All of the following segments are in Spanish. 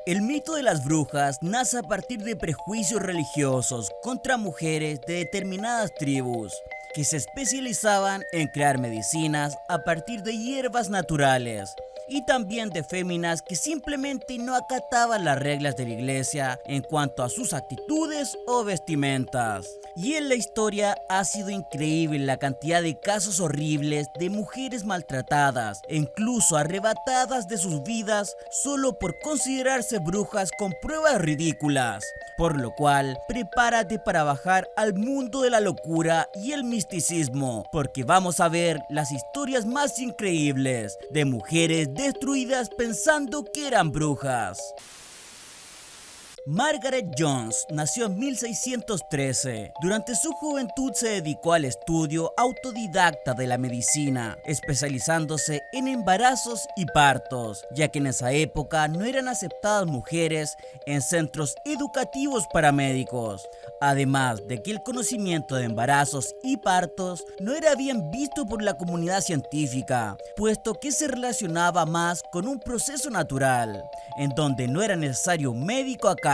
El mito de las brujas nace a partir de prejuicios religiosos contra mujeres de determinadas tribus, que se especializaban en crear medicinas a partir de hierbas naturales, y también de féminas que simplemente no acataban las reglas de la iglesia en cuanto a sus actitudes o vestimentas. Y en la historia ha sido increíble la cantidad de casos horribles de mujeres maltratadas e incluso arrebatadas de sus vidas solo por considerarse brujas con pruebas ridículas. Por lo cual, prepárate para bajar al mundo de la locura y el misticismo, porque vamos a ver las historias más increíbles de mujeres destruidas pensando que eran brujas. Margaret Jones nació en 1613. Durante su juventud se dedicó al estudio autodidacta de la medicina, especializándose en embarazos y partos, ya que en esa época no eran aceptadas mujeres en centros educativos para médicos. Además de que el conocimiento de embarazos y partos no era bien visto por la comunidad científica, puesto que se relacionaba más con un proceso natural, en donde no era necesario un médico a cargo.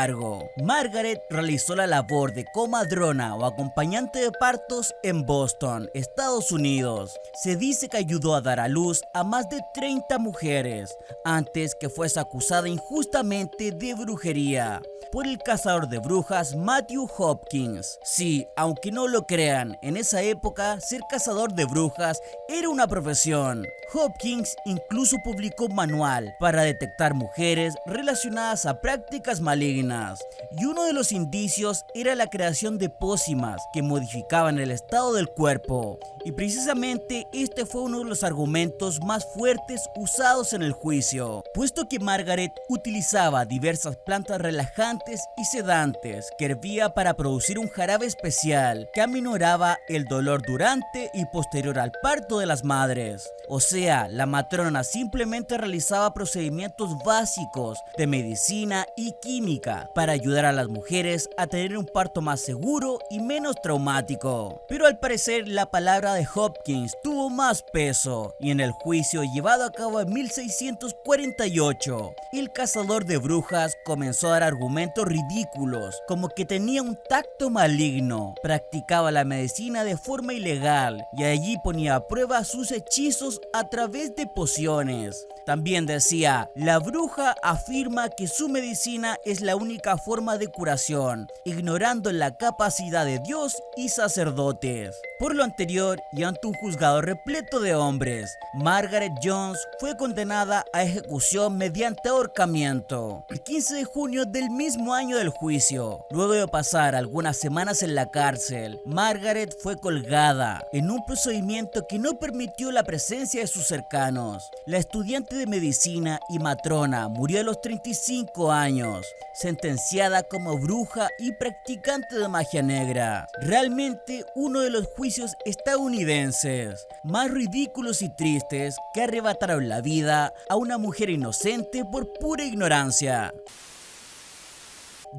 Margaret realizó la labor de comadrona o acompañante de partos en Boston, Estados Unidos. Se dice que ayudó a dar a luz a más de 30 mujeres antes que fuese acusada injustamente de brujería por el cazador de brujas Matthew Hopkins. Sí, aunque no lo crean, en esa época ser cazador de brujas era una profesión. Hopkins incluso publicó un manual para detectar mujeres relacionadas a prácticas malignas, y uno de los indicios era la creación de pócimas que modificaban el estado del cuerpo, y precisamente este fue uno de los argumentos más fuertes usados en el juicio, puesto que Margaret utilizaba diversas plantas relajantes y sedantes que hervía para producir un jarabe especial que aminoraba el dolor durante y posterior al parto de las madres. O sea, la matrona simplemente realizaba procedimientos básicos de medicina y química para ayudar a las mujeres a tener un parto más seguro y menos traumático. Pero al parecer la palabra de Hopkins tuvo más peso, y en el juicio llevado a cabo en 1648, el cazador de brujas comenzó a dar argumentos ridículos, como que tenía un tacto maligno, practicaba la medicina de forma ilegal y allí ponía a prueba sus hechizos a través de pociones. También decía, la bruja afirma que su medicina es la única forma de curación, ignorando la capacidad de Dios y sacerdotes. Por lo anterior, y ante un juzgado repleto de hombres, Margaret Jones fue condenada a ejecución mediante ahorcamiento el 15 de junio del mismo año del juicio. Luego de pasar algunas semanas en la cárcel, Margaret fue colgada en un procedimiento que no permitió la presencia de sus cercanos. La estudiante de medicina y matrona murió a los 35 años, sentenciada como bruja y practicante de magia negra. Realmente uno de los juicios estadounidenses más ridículos y tristes que arrebataron la vida a una mujer inocente por pura ignorancia.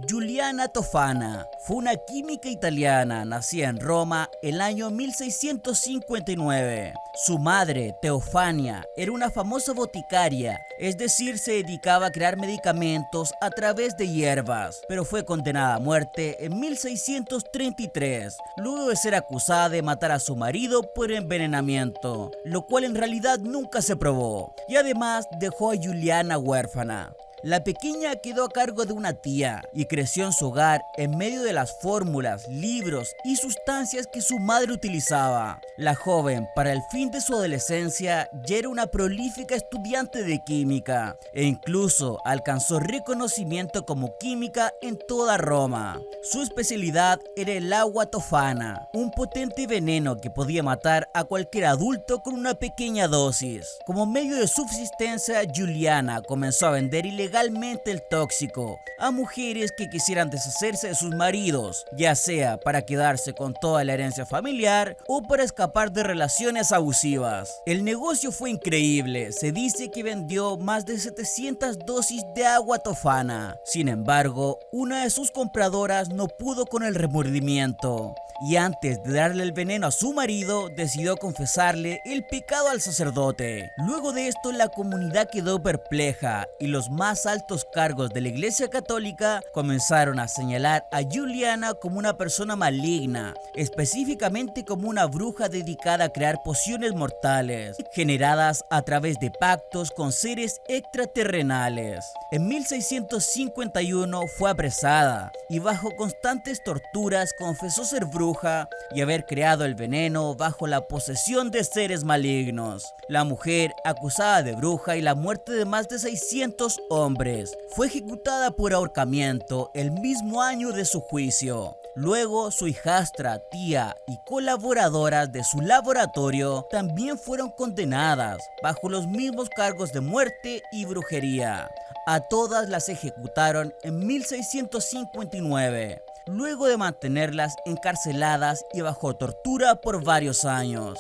Giuliana Tofana fue una química italiana nacida en Roma el año 1659. Su madre, Teofania, era una famosa boticaria, es decir, se dedicaba a crear medicamentos a través de hierbas, pero fue condenada a muerte en 1633, luego de ser acusada de matar a su marido por envenenamiento, lo cual en realidad nunca se probó, y además dejó a Giuliana huérfana. La pequeña quedó a cargo de una tía y creció en su hogar en medio de las fórmulas, libros y sustancias que su madre utilizaba. La joven, para el fin de su adolescencia, ya era una prolífica estudiante de química e incluso alcanzó reconocimiento como química en toda Roma. Su especialidad era el agua tofana, un potente veneno que podía matar a cualquier adulto con una pequeña dosis. Como medio de subsistencia, Giuliana comenzó a vender ilegalmente el tóxico a mujeres que quisieran deshacerse de sus maridos, ya sea para quedarse con toda la herencia familiar o para escapar de relaciones abusivas. El negocio fue increíble, se dice que vendió más de 700 dosis de agua tofana. Sin embargo, una de sus compradoras no pudo con el remordimiento y antes de darle el veneno a su marido, decidió confesarle el pecado al sacerdote. Luego de esto, la comunidad quedó perpleja y los más más altos cargos de la Iglesia Católica comenzaron a señalar a Juliana como una persona maligna, específicamente como una bruja dedicada a crear pociones mortales, generadas a través de pactos con seres extraterrenales. En 1651 fue apresada y bajo constantes torturas confesó ser bruja y haber creado el veneno bajo la posesión de seres malignos. La mujer, acusada de bruja y la muerte de más de 600 hombres, fue ejecutada por ahorcamiento el mismo año de su juicio. Luego, su hijastra, tía y colaboradoras de su laboratorio también fueron condenadas bajo los mismos cargos de muerte y brujería. A todas las ejecutaron en 1659, luego de mantenerlas encarceladas y bajo tortura por varios años.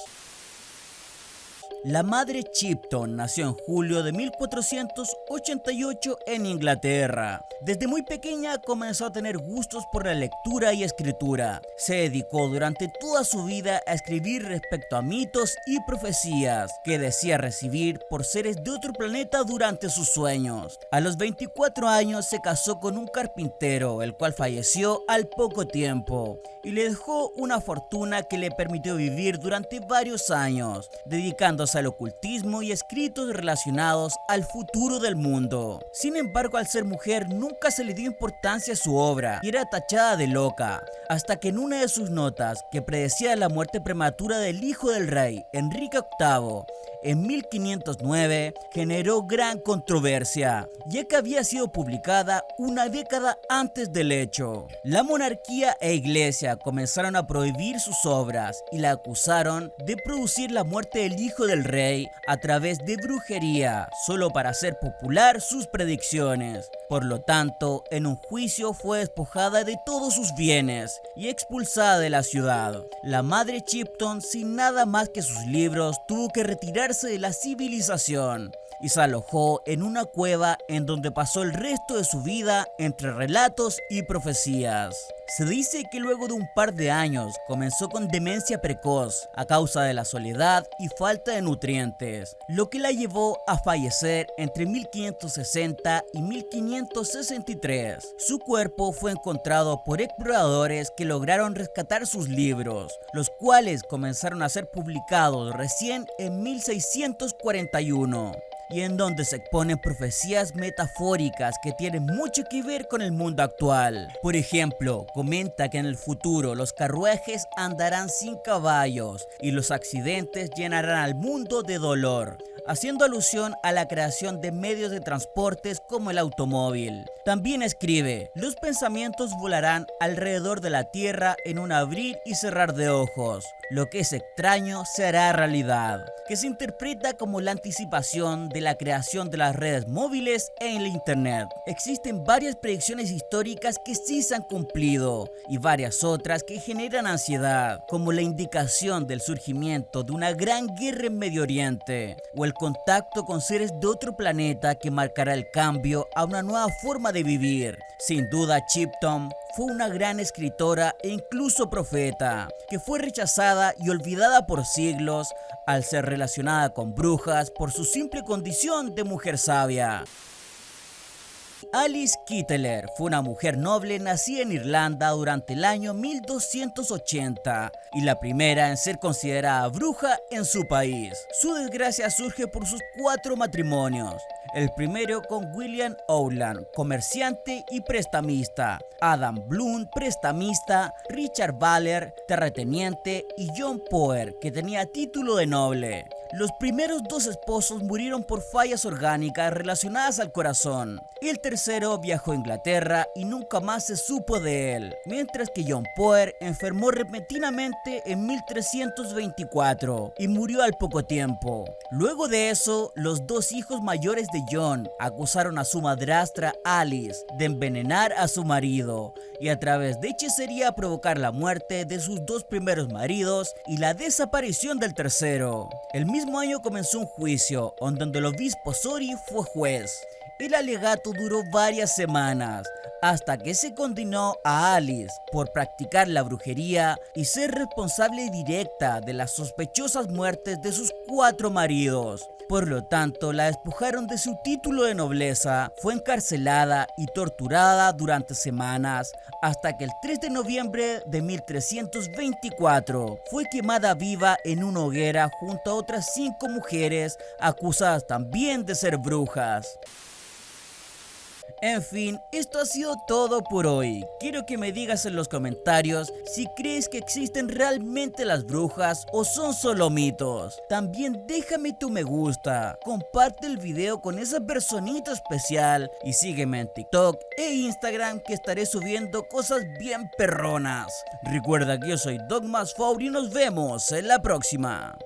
La madre Chipton nació en julio de 1488 en Inglaterra. Desde muy pequeña comenzó a tener gustos por la lectura y escritura. Se dedicó durante toda su vida a escribir respecto a mitos y profecías que decía recibir por seres de otro planeta durante sus sueños. A los 24 años se casó con un carpintero, el cual falleció al poco tiempo y le dejó una fortuna que le permitió vivir durante varios años, dedicándose al ocultismo y escritos relacionados al futuro del mundo. Sin embargo, al ser mujer nunca se le dio importancia a su obra y era tachada de loca, hasta que en una de sus notas, que predecía la muerte prematura del hijo del rey, Enrique VIII, en 1509, generó gran controversia, ya que había sido publicada una década antes del hecho. La monarquía e iglesia comenzaron a prohibir sus obras y la acusaron de producir la muerte del hijo del rey a través de brujería, solo para hacer popular sus predicciones. Por lo tanto, en un juicio fue despojada de todos sus bienes y expulsada de la ciudad. La madre Chipton, sin nada más que sus libros, tuvo que retirarse de la civilización y se alojó en una cueva en donde pasó el resto de su vida entre relatos y profecías. Se dice que luego de un par de años comenzó con demencia precoz a causa de la soledad y falta de nutrientes, lo que la llevó a fallecer entre 1560 y 1563. Su cuerpo fue encontrado por exploradores que lograron rescatar sus libros, los cuales comenzaron a ser publicados recién en 1641. Y en donde se exponen profecías metafóricas que tienen mucho que ver con el mundo actual. Por ejemplo, comenta que en el futuro los carruajes andarán sin caballos y los accidentes llenarán al mundo de dolor, haciendo alusión a la creación de medios de transportes como el automóvil. También escribe: los pensamientos volarán alrededor de la tierra en un abrir y cerrar de ojos. Lo que es extraño se hará realidad, que se interpreta como la anticipación de la creación de las redes móviles e el internet. Existen varias predicciones históricas que sí se han cumplido y varias otras que generan ansiedad, como la indicación del surgimiento de una gran guerra en Medio Oriente o el contacto con seres de otro planeta que marcará el cambio a una nueva forma de vivir. Sin duda, Chipton fue una gran escritora e incluso profeta, que fue rechazada y olvidada por siglos al ser relacionada con brujas por su simple condición de mujer sabia. Alice Kittler fue una mujer noble nacida en Irlanda durante el año 1280 y la primera en ser considerada bruja en su país. Su desgracia surge por sus 4 matrimonios. El primero con William Owland, comerciante y prestamista, Adam Bloom, prestamista, Richard Baller, terrateniente, y John Poer, que tenía título de noble. Los primeros 2 esposos murieron por fallas orgánicas relacionadas al corazón. El tercero viajó a Inglaterra y nunca más se supo de él, mientras que John Poer enfermó repentinamente en 1324 y murió al poco tiempo. Luego de eso, los 2 hijos mayores de John acusaron a su madrastra Alice de envenenar a su marido y a través de hechicería provocar la muerte de sus 2 primeros maridos y la desaparición del tercero. El mismo año comenzó un juicio donde el obispo Sori fue juez El alegato duró varias semanas, hasta que se condenó a Alice por practicar la brujería y ser responsable directa de las sospechosas muertes de sus 4 maridos. Por lo tanto, la despojaron de su título de nobleza, fue encarcelada y torturada durante semanas, hasta que el 3 de noviembre de 1324 fue quemada viva en una hoguera junto a otras 5 mujeres acusadas también de ser brujas. En fin, esto ha sido todo por hoy. Quiero que me digas en los comentarios si crees que existen realmente las brujas o son solo mitos. También déjame tu me gusta, comparte el video con esa personita especial y sígueme en TikTok e Instagram, que estaré subiendo cosas bien perronas. Recuerda que yo soy Dogmas4 y nos vemos en la próxima.